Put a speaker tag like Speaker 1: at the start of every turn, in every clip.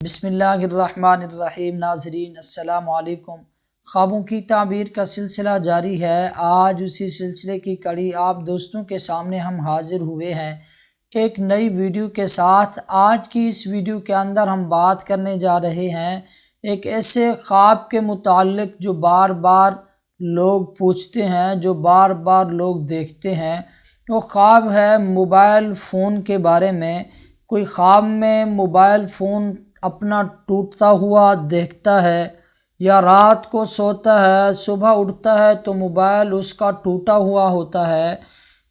Speaker 1: بسم اللہ الرحمن الرحیم۔ ناظرین السلام علیکم۔ خوابوں کی تعبیر کا سلسلہ جاری ہے۔ آج اسی سلسلے کی کڑی آپ دوستوں کے سامنے ہم حاضر ہوئے ہیں ایک نئی ویڈیو کے ساتھ۔ آج کی اس ویڈیو کے اندر ہم بات کرنے جا رہے ہیں ایک ایسے خواب کے متعلق جو بار بار لوگ پوچھتے ہیں، جو بار بار لوگ دیکھتے ہیں۔ وہ خواب ہے موبائل فون کے بارے میں۔ کوئی خواب میں موبائل فون اپنا ٹوٹتا ہوا دیکھتا ہے، یا رات کو سوتا ہے، صبح اٹھتا ہے تو موبائل اس کا ٹوٹا ہوا ہوتا ہے،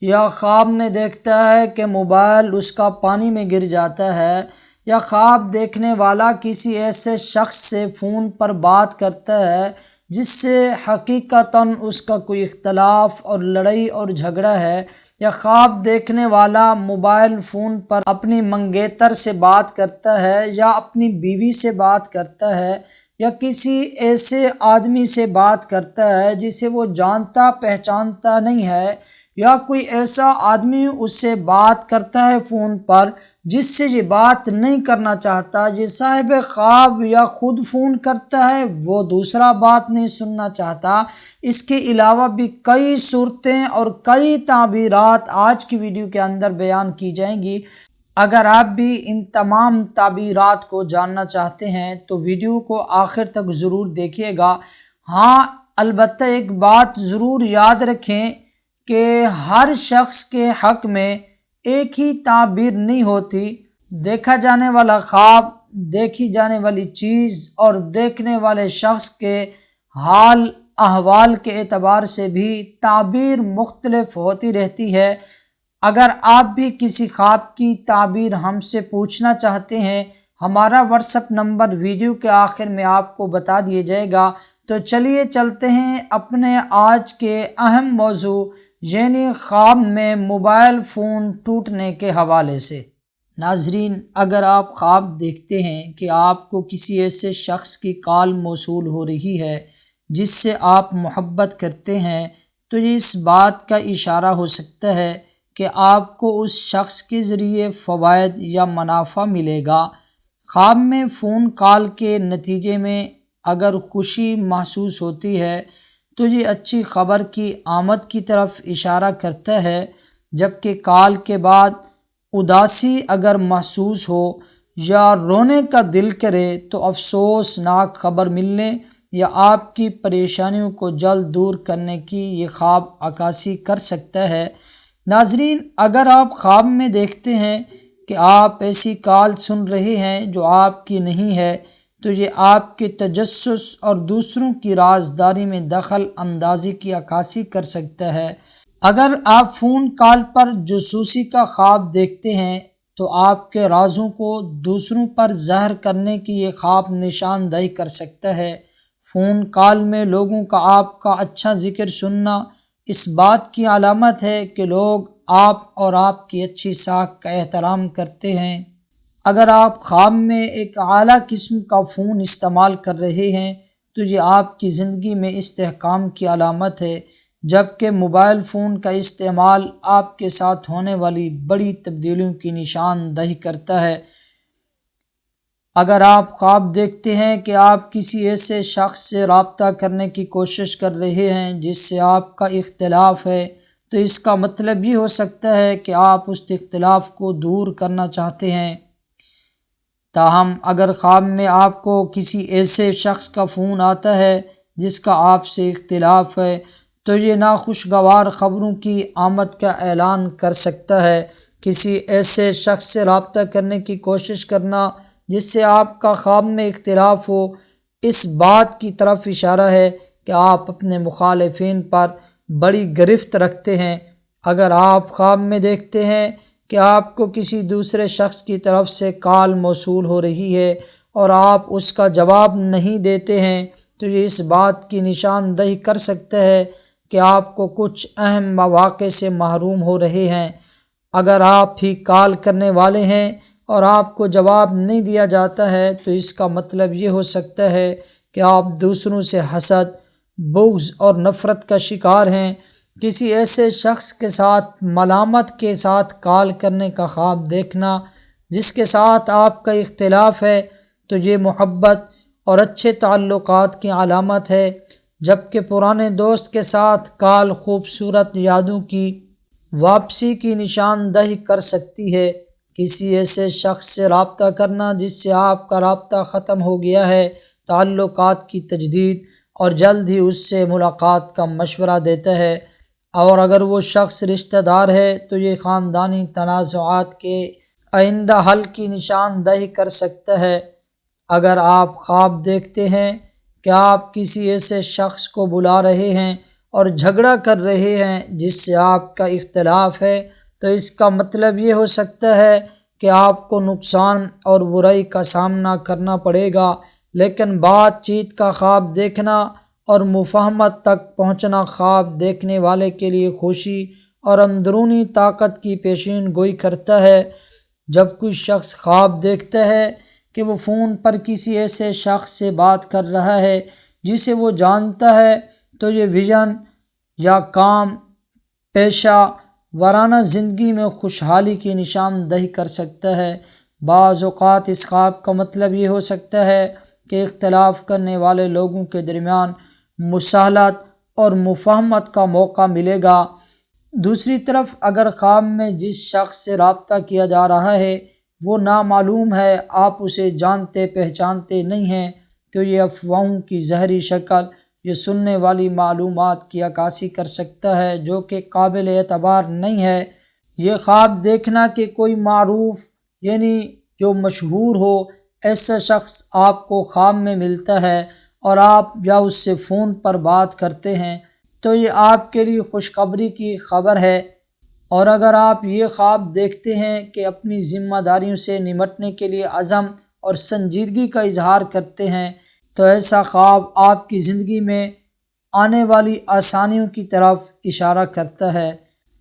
Speaker 1: یا خواب میں دیکھتا ہے کہ موبائل اس کا پانی میں گر جاتا ہے، یا خواب دیکھنے والا کسی ایسے شخص سے فون پر بات کرتا ہے جس سے حقیقتاً اس کا کوئی اختلاف اور لڑائی اور جھگڑا ہے، یا خواب دیکھنے والا موبائل فون پر اپنی منگیتر سے بات کرتا ہے، یا اپنی بیوی سے بات کرتا ہے، یا کسی ایسے آدمی سے بات کرتا ہے جسے وہ جانتا پہچانتا نہیں ہے، یا کوئی ایسا آدمی اس سے بات کرتا ہے فون پر جس سے یہ بات نہیں کرنا چاہتا۔ یہ صاحب خواب یا خود فون کرتا ہے، وہ دوسرا بات نہیں سننا چاہتا۔ اس کے علاوہ بھی کئی صورتیں اور کئی تعبیرات آج کی ویڈیو کے اندر بیان کی جائیں گی۔ اگر آپ بھی ان تمام تعبیرات کو جاننا چاہتے ہیں تو ویڈیو کو آخر تک ضرور دیکھیے گا۔ ہاں، البتہ ایک بات ضرور یاد رکھیں کہ ہر شخص کے حق میں ایک ہی تعبیر نہیں ہوتی۔ دیکھا جانے والا خواب، دیکھی جانے والی چیز اور دیکھنے والے شخص کے حال احوال کے اعتبار سے بھی تعبیر مختلف ہوتی رہتی ہے۔ اگر آپ بھی کسی خواب کی تعبیر ہم سے پوچھنا چاہتے ہیں، ہمارا واٹس ایپ نمبر ویڈیو کے آخر میں آپ کو بتا دیا جائے گا۔ تو چلیے چلتے ہیں اپنے آج کے اہم موضوع یعنی خواب میں موبائل فون ٹوٹنے کے حوالے سے۔ ناظرین، اگر آپ خواب دیکھتے ہیں کہ آپ کو کسی ایسے شخص کی کال موصول ہو رہی ہے جس سے آپ محبت کرتے ہیں، تو یہ اس بات کا اشارہ ہو سکتا ہے کہ آپ کو اس شخص کے ذریعے فوائد یا منافع ملے گا۔ خواب میں فون کال کے نتیجے میں اگر خوشی محسوس ہوتی ہے تو یہ اچھی خبر کی آمد کی طرف اشارہ کرتا ہے، جبکہ کال کے بعد اداسی اگر محسوس ہو یا رونے کا دل کرے تو افسوسناک خبر ملنے یا آپ کی پریشانیوں کو جلد دور کرنے کی یہ خواب عکاسی کر سکتا ہے۔ ناظرین، اگر آپ خواب میں دیکھتے ہیں کہ آپ ایسی کال سن رہے ہیں جو آپ کی نہیں ہے، تو یہ آپ کے تجسس اور دوسروں کی رازداری میں دخل اندازی کی عکاسی کر سکتا ہے۔ اگر آپ فون کال پر جاسوسی کا خواب دیکھتے ہیں تو آپ کے رازوں کو دوسروں پر ظاہر کرنے کی یہ خواب نشاندہی کر سکتا ہے۔ فون کال میں لوگوں کا آپ کا اچھا ذکر سننا اس بات کی علامت ہے کہ لوگ آپ اور آپ کی اچھی ساکھ کا احترام کرتے ہیں۔ اگر آپ خواب میں ایک اعلیٰ قسم کا فون استعمال کر رہے ہیں تو یہ آپ کی زندگی میں استحکام کی علامت ہے، جبکہ موبائل فون کا استعمال آپ کے ساتھ ہونے والی بڑی تبدیلیوں کی نشاندہی کرتا ہے۔ اگر آپ خواب دیکھتے ہیں کہ آپ کسی ایسے شخص سے رابطہ کرنے کی کوشش کر رہے ہیں جس سے آپ کا اختلاف ہے، تو اس کا مطلب یہ ہو سکتا ہے کہ آپ اس اختلاف کو دور کرنا چاہتے ہیں۔ تاہم اگر خواب میں آپ کو کسی ایسے شخص کا فون آتا ہے جس کا آپ سے اختلاف ہے، تو یہ ناخوشگوار خبروں کی آمد کا اعلان کر سکتا ہے۔ کسی ایسے شخص سے رابطہ کرنے کی کوشش کرنا جس سے آپ کا خواب میں اختلاف ہو، اس بات کی طرف اشارہ ہے کہ آپ اپنے مخالفین پر بڑی گرفت رکھتے ہیں۔ اگر آپ خواب میں دیکھتے ہیں کہ آپ کو کسی دوسرے شخص کی طرف سے کال موصول ہو رہی ہے اور آپ اس کا جواب نہیں دیتے ہیں، تو یہ اس بات کی نشاندہی کر سکتا ہے کہ آپ کو کچھ اہم مواقع سے محروم ہو رہے ہیں۔ اگر آپ ہی کال کرنے والے ہیں اور آپ کو جواب نہیں دیا جاتا ہے، تو اس کا مطلب یہ ہو سکتا ہے کہ آپ دوسروں سے حسد، بغض اور نفرت کا شکار ہیں۔ کسی ایسے شخص کے ساتھ ملامت کے ساتھ کال کرنے کا خواب دیکھنا جس کے ساتھ آپ کا اختلاف ہے، تو یہ محبت اور اچھے تعلقات کی علامت ہے، جبکہ پرانے دوست کے ساتھ کال خوبصورت یادوں کی واپسی کی نشاندہی کر سکتی ہے۔ کسی ایسے شخص سے رابطہ کرنا جس سے آپ کا رابطہ ختم ہو گیا ہے تعلقات کی تجدید اور جلد ہی اس سے ملاقات کا مشورہ دیتا ہے، اور اگر وہ شخص رشتہ دار ہے تو یہ خاندانی تنازعات کے آئندہ حل کی نشاندہی کر سکتا ہے۔ اگر آپ خواب دیکھتے ہیں کہ آپ کسی ایسے شخص کو بلا رہے ہیں اور جھگڑا کر رہے ہیں جس سے آپ کا اختلاف ہے، تو اس کا مطلب یہ ہو سکتا ہے کہ آپ کو نقصان اور برائی کا سامنا کرنا پڑے گا، لیکن بات چیت کا خواب دیکھنا اور مفاہمت تک پہنچنا خواب دیکھنے والے کے لیے خوشی اور اندرونی طاقت کی پیشین گوئی کرتا ہے۔ جب کوئی شخص خواب دیکھتا ہے کہ وہ فون پر کسی ایسے شخص سے بات کر رہا ہے جسے وہ جانتا ہے، تو یہ ویژن یا کام پیشہ ورانہ زندگی میں خوشحالی کی نشاندہی کر سکتا ہے۔ بعض اوقات اس خواب کا مطلب یہ ہو سکتا ہے کہ اختلاف کرنے والے لوگوں کے درمیان مصالحت اور مفاہمت کا موقع ملے گا۔ دوسری طرف اگر خواب میں جس شخص سے رابطہ کیا جا رہا ہے وہ نامعلوم ہے، آپ اسے جانتے پہچانتے نہیں ہیں، تو یہ افواہوں کی زہری شکل یہ سننے والی معلومات کی عکاسی کر سکتا ہے جو کہ قابل اعتبار نہیں ہے۔ یہ خواب دیکھنا کہ کوئی معروف یعنی جو مشہور ہو ایسا شخص آپ کو خواب میں ملتا ہے اور آپ یا اس سے فون پر بات کرتے ہیں، تو یہ آپ کے لیے خوشخبری کی خبر ہے۔ اور اگر آپ یہ خواب دیکھتے ہیں کہ اپنی ذمہ داریوں سے نمٹنے کے لیے عزم اور سنجیدگی کا اظہار کرتے ہیں، تو ایسا خواب آپ کی زندگی میں آنے والی آسانیوں کی طرف اشارہ کرتا ہے۔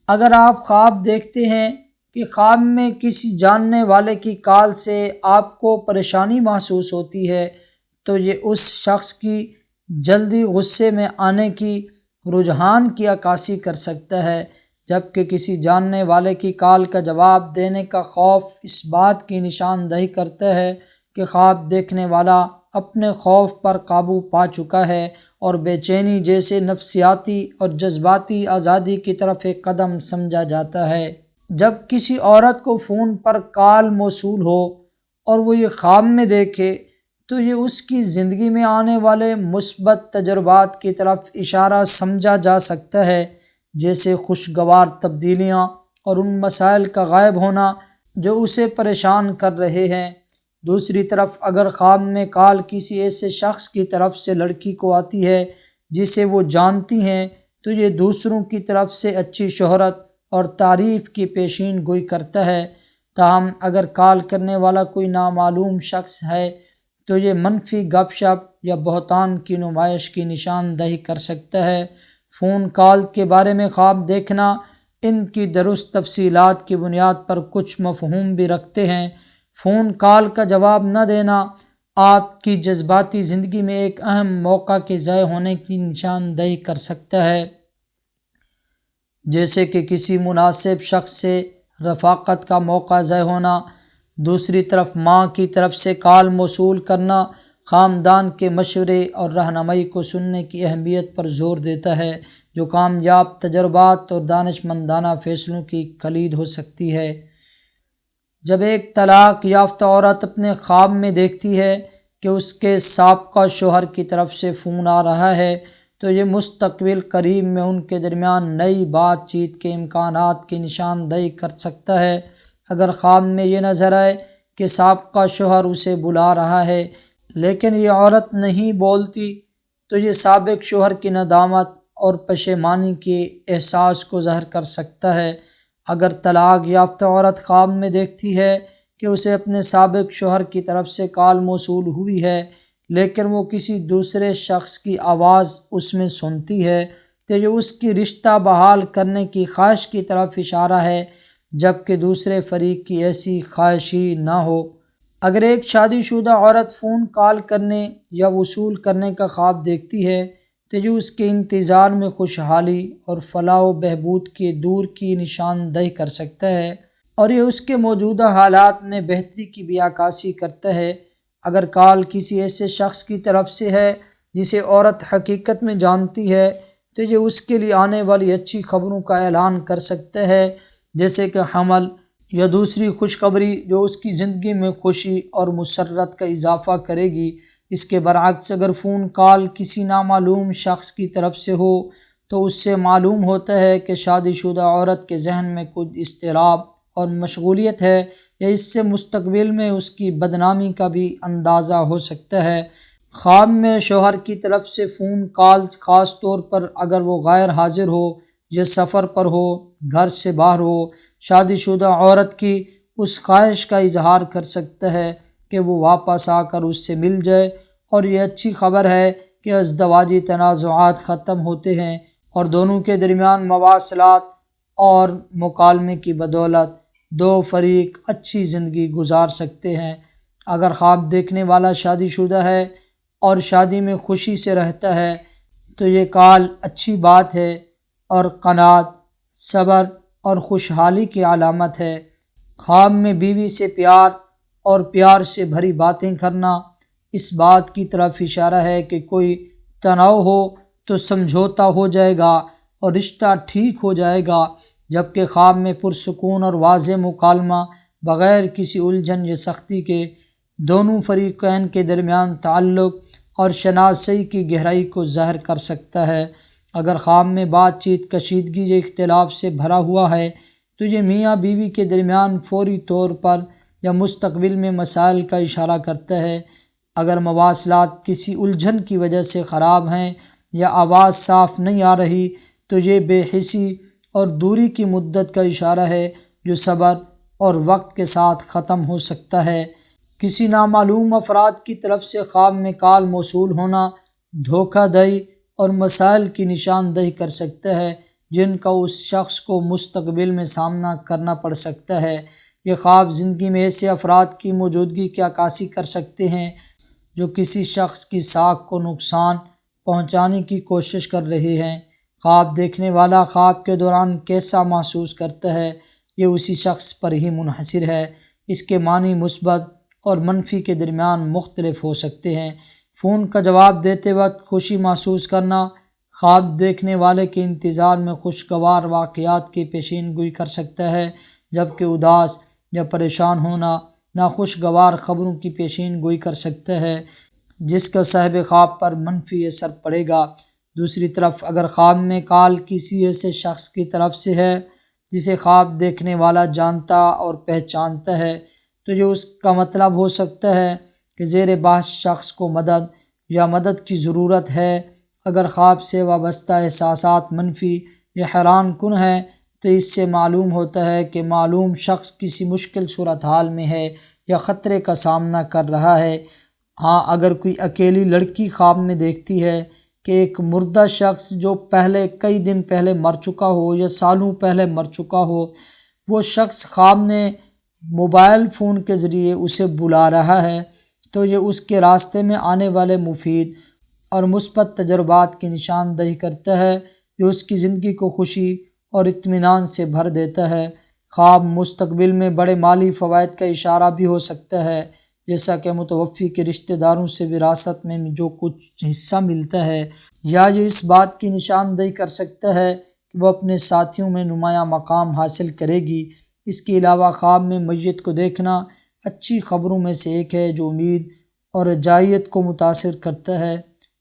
Speaker 1: اگر آپ خواب دیکھتے ہیں کہ خواب میں کسی جاننے والے کی کال سے آپ کو پریشانی محسوس ہوتی ہے، تو یہ اس شخص کی جلدی غصے میں آنے کی رجحان کی عکاسی کر سکتا ہے، جبکہ کسی جاننے والے کی کال کا جواب دینے کا خوف اس بات کی نشاندہی کرتا ہے کہ خواب دیکھنے والا اپنے خوف پر قابو پا چکا ہے اور بے چینی جیسے نفسیاتی اور جذباتی آزادی کی طرف ایک قدم سمجھا جاتا ہے۔ جب کسی عورت کو فون پر کال موصول ہو اور وہ یہ خواب میں دیکھے، تو یہ اس کی زندگی میں آنے والے مثبت تجربات کی طرف اشارہ سمجھا جا سکتا ہے، جیسے خوشگوار تبدیلیاں اور ان مسائل کا غائب ہونا جو اسے پریشان کر رہے ہیں۔ دوسری طرف اگر خواب میں کال کسی ایسے شخص کی طرف سے لڑکی کو آتی ہے جسے وہ جانتی ہیں، تو یہ دوسروں کی طرف سے اچھی شہرت اور تعریف کی پیشین گوئی کرتا ہے۔ تاہم اگر کال کرنے والا کوئی نامعلوم شخص ہے تو یہ منفی گپ شپ یا بہتان کی نمائش کی نشاندہی کر سکتا ہے۔ فون کال کے بارے میں خواب دیکھنا ان کی درست تفصیلات کی بنیاد پر کچھ مفہوم بھی رکھتے ہیں۔ فون کال کا جواب نہ دینا آپ کی جذباتی زندگی میں ایک اہم موقع کے ضائع ہونے کی نشاندہی کر سکتا ہے، جیسے کہ کسی مناسب شخص سے رفاقت کا موقع ضائع ہونا۔ دوسری طرف ماں کی طرف سے کال موصول کرنا خاندان کے مشورے اور رہنمائی کو سننے کی اہمیت پر زور دیتا ہے، جو کامیاب تجربات اور دانش مندانہ فیصلوں کی کلید ہو سکتی ہے۔ جب ایک طلاق یافتہ عورت اپنے خواب میں دیکھتی ہے کہ اس کے سابقہ شوہر کی طرف سے فون آ رہا ہے، تو یہ مستقبل قریب میں ان کے درمیان نئی بات چیت کے امکانات کی نشاندہی کر سکتا ہے۔ اگر خواب میں یہ نظر آئے کہ سابقہ شوہر اسے بلا رہا ہے لیکن یہ عورت نہیں بولتی، تو یہ سابق شوہر کی ندامت اور پشیمانی کے احساس کو ظاہر کر سکتا ہے۔ اگر طلاق یافتہ عورت خواب میں دیکھتی ہے کہ اسے اپنے سابق شوہر کی طرف سے کال موصول ہوئی ہے لیکن وہ کسی دوسرے شخص کی آواز اس میں سنتی ہے، تو یہ اس کی رشتہ بحال کرنے کی خواہش کی طرف اشارہ ہے، جبکہ دوسرے فریق کی ایسی خواہش ہی نہ ہو۔ اگر ایک شادی شدہ عورت فون کال کرنے یا وصول کرنے کا خواب دیکھتی ہے، تو یہ اس کے انتظار میں خوشحالی اور فلاح و بہبود کے دور کی نشاندہی کر سکتا ہے، اور یہ اس کے موجودہ حالات میں بہتری کی بھی عکاسی کرتا ہے۔ اگر کال کسی ایسے شخص کی طرف سے ہے جسے عورت حقیقت میں جانتی ہے تو یہ اس کے لیے آنے والی اچھی خبروں کا اعلان کر سکتا ہے، جیسے کہ حمل یا دوسری خوشخبری جو اس کی زندگی میں خوشی اور مسرت کا اضافہ کرے گی۔ اس کے برعکس اگر فون کال کسی نامعلوم شخص کی طرف سے ہو تو اس سے معلوم ہوتا ہے کہ شادی شدہ عورت کے ذہن میں کچھ اضطراب اور مشغولیت ہے، یا اس سے مستقبل میں اس کی بدنامی کا بھی اندازہ ہو سکتا ہے۔ خواب میں شوہر کی طرف سے فون کالز، خاص طور پر اگر وہ غیر حاضر ہو یا سفر پر ہو، گھر سے باہر ہو، شادی شدہ عورت کی اس خواہش کا اظہار کر سکتا ہے کہ وہ واپس آ کر اس سے مل جائے، اور یہ اچھی خبر ہے کہ ازدواجی تنازعات ختم ہوتے ہیں اور دونوں کے درمیان مواصلات اور مکالمے کی بدولت دو فریق اچھی زندگی گزار سکتے ہیں۔ اگر خواب دیکھنے والا شادی شدہ ہے اور شادی میں خوشی سے رہتا ہے تو یہ کال اچھی بات ہے اور قناعت، صبر اور خوشحالی کی علامت ہے۔ خواب میں بیوی سے پیار اور پیار سے بھری باتیں کرنا اس بات کی طرف اشارہ ہے کہ کوئی تناؤ ہو تو سمجھوتا ہو جائے گا اور رشتہ ٹھیک ہو جائے گا، جبکہ خواب میں پرسکون اور واضح مکالمہ بغیر کسی الجھن یا سختی کے دونوں فریقین کے درمیان تعلق اور شناسی کی گہرائی کو ظاہر کر سکتا ہے۔ اگر خواب میں بات چیت کشیدگی یا اختلاف سے بھرا ہوا ہے تو یہ میاں بیوی کے درمیان فوری طور پر یا مستقبل میں مسائل کا اشارہ کرتا ہے۔ اگر مواصلات کسی الجھن کی وجہ سے خراب ہیں یا آواز صاف نہیں آ رہی تو یہ بے حسی اور دوری کی مدت کا اشارہ ہے جو صبر اور وقت کے ساتھ ختم ہو سکتا ہے۔ کسی نامعلوم افراد کی طرف سے خواب میں کال موصول ہونا دھوکہ دہی اور مسائل کی نشاندہی کر سکتا ہے جن کا اس شخص کو مستقبل میں سامنا کرنا پڑ سکتا ہے۔ یہ خواب زندگی میں ایسے افراد کی موجودگی کی عکاسی کر سکتے ہیں جو کسی شخص کی ساکھ کو نقصان پہنچانے کی کوشش کر رہے ہیں۔ خواب دیکھنے والا خواب کے دوران کیسا محسوس کرتا ہے یہ اسی شخص پر ہی منحصر ہے۔ اس کے معنی مثبت اور منفی کے درمیان مختلف ہو سکتے ہیں۔ فون کا جواب دیتے وقت خوشی محسوس کرنا خواب دیکھنے والے کے انتظار میں خوشگوار واقعات کی پیشین گوئی کر سکتا ہے، جبکہ اداس یا پریشان ہونا ناخوشگوار خبروں کی پیشین گوئی کر سکتا ہے جس کا صاحب خواب پر منفی اثر پڑے گا۔ دوسری طرف اگر خواب میں کال کسی ایسے شخص کی طرف سے ہے جسے خواب دیکھنے والا جانتا اور پہچانتا ہے تو یہ اس کا مطلب ہو سکتا ہے کہ زیر بحث شخص کو مدد کی ضرورت ہے۔ اگر خواب سے وابستہ احساسات منفی یا حیران کن ہیں تو اس سے معلوم ہوتا ہے کہ معلوم شخص کسی مشکل صورتحال میں ہے یا خطرے کا سامنا کر رہا ہے۔ ہاں، اگر کوئی اکیلی لڑکی خواب میں دیکھتی ہے کہ ایک مردہ شخص جو کئی دن پہلے مر چکا ہو یا سالوں پہلے مر چکا ہو، وہ شخص خواب میں موبائل فون کے ذریعے اسے بلا رہا ہے تو یہ اس کے راستے میں آنے والے مفید اور مثبت تجربات کی نشاندہی کرتا ہے جو اس کی زندگی کو خوشی اور اطمینان سے بھر دیتا ہے۔ خواب مستقبل میں بڑے مالی فوائد کا اشارہ بھی ہو سکتا ہے، جیسا کہ متوفی کے رشتہ داروں سے وراثت میں جو کچھ حصہ ملتا ہے، یا یہ اس بات کی نشاندہی کر سکتا ہے کہ وہ اپنے ساتھیوں میں نمایاں مقام حاصل کرے گی۔ اس کے علاوہ خواب میں میت کو دیکھنا اچھی خبروں میں سے ایک ہے جو امید اور رجائیت کو متاثر کرتا ہے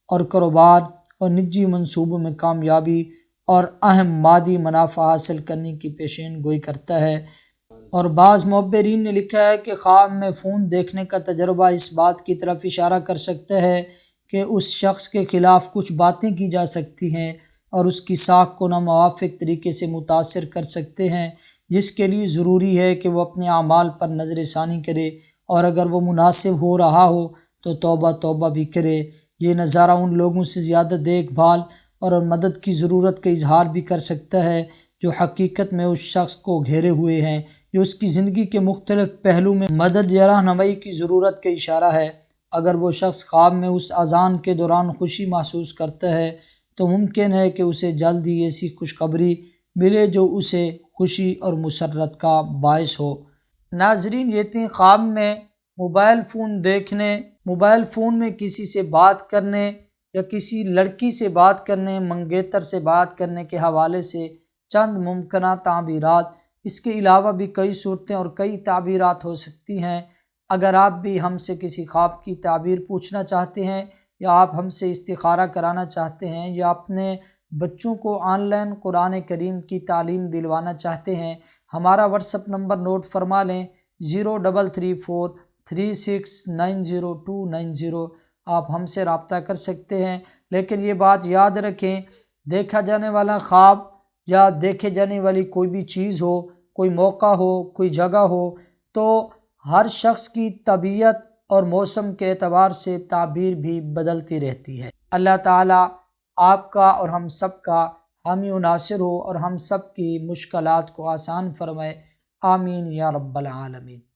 Speaker 1: اور کاروبار اور نجی منصوبوں میں کامیابی اور اہم مادی منافع حاصل کرنے کی پیشین گوئی کرتا ہے۔ اور بعض معبرین نے لکھا ہے کہ خواب میں فون دیکھنے کا تجربہ اس بات کی طرف اشارہ کر سکتا ہے کہ اس شخص کے خلاف کچھ باتیں کی جا سکتی ہیں اور اس کی ساکھ کو ناموافق طریقے سے متاثر کر سکتے ہیں، جس کے لیے ضروری ہے کہ وہ اپنے اعمال پر نظر ثانی کرے اور اگر وہ مناسب ہو رہا ہو تو توبہ بھی کرے۔ یہ نظارہ ان لوگوں سے زیادہ دیکھ بھال اور مدد کی ضرورت کا اظہار بھی کر سکتا ہے جو حقیقت میں اس شخص کو گھیرے ہوئے ہیں، جو اس کی زندگی کے مختلف پہلو میں مدد یا رہنمائی کی ضرورت کا اشارہ ہے۔ اگر وہ شخص خواب میں اس اذان کے دوران خوشی محسوس کرتا ہے تو ممکن ہے کہ اسے جلد ہی ایسی خوشخبری ملے جو اسے خوشی اور مسرت کا باعث ہو۔ ناظرین، یہ تھیں خواب میں موبائل فون دیکھنے موبائل فون میں کسی سے بات کرنے یا کسی لڑکی سے بات کرنے، منگیتر سے بات کرنے کے حوالے سے چند ممکنہ تعبیرات، اس کے علاوہ بھی کئی صورتیں اور کئی تعبیرات ہو سکتی ہیں۔ اگر آپ بھی ہم سے کسی خواب کی تعبیر پوچھنا چاہتے ہیں یا آپ ہم سے استخارہ کرانا چاہتے ہیں یا اپنے بچوں کو آن لائن قرآن کریم کی تعلیم دلوانا چاہتے ہیں، ہمارا واٹس ایپ نمبر نوٹ فرما لیں 033436909290۔ آپ ہم سے رابطہ کر سکتے ہیں، لیکن یہ بات یاد رکھیں، دیکھا جانے والا خواب یا دیکھے جانے والی کوئی بھی چیز ہو، کوئی موقع ہو، کوئی جگہ ہو، تو ہر شخص کی طبیعت اور موسم کے اعتبار سے تعبیر بھی بدلتی رہتی ہے۔ اللہ تعالیٰ آپ کا اور ہم سب کا حامی و ناصر ہو اور ہم سب کی مشکلات کو آسان فرمائے، آمین یا رب العالمین۔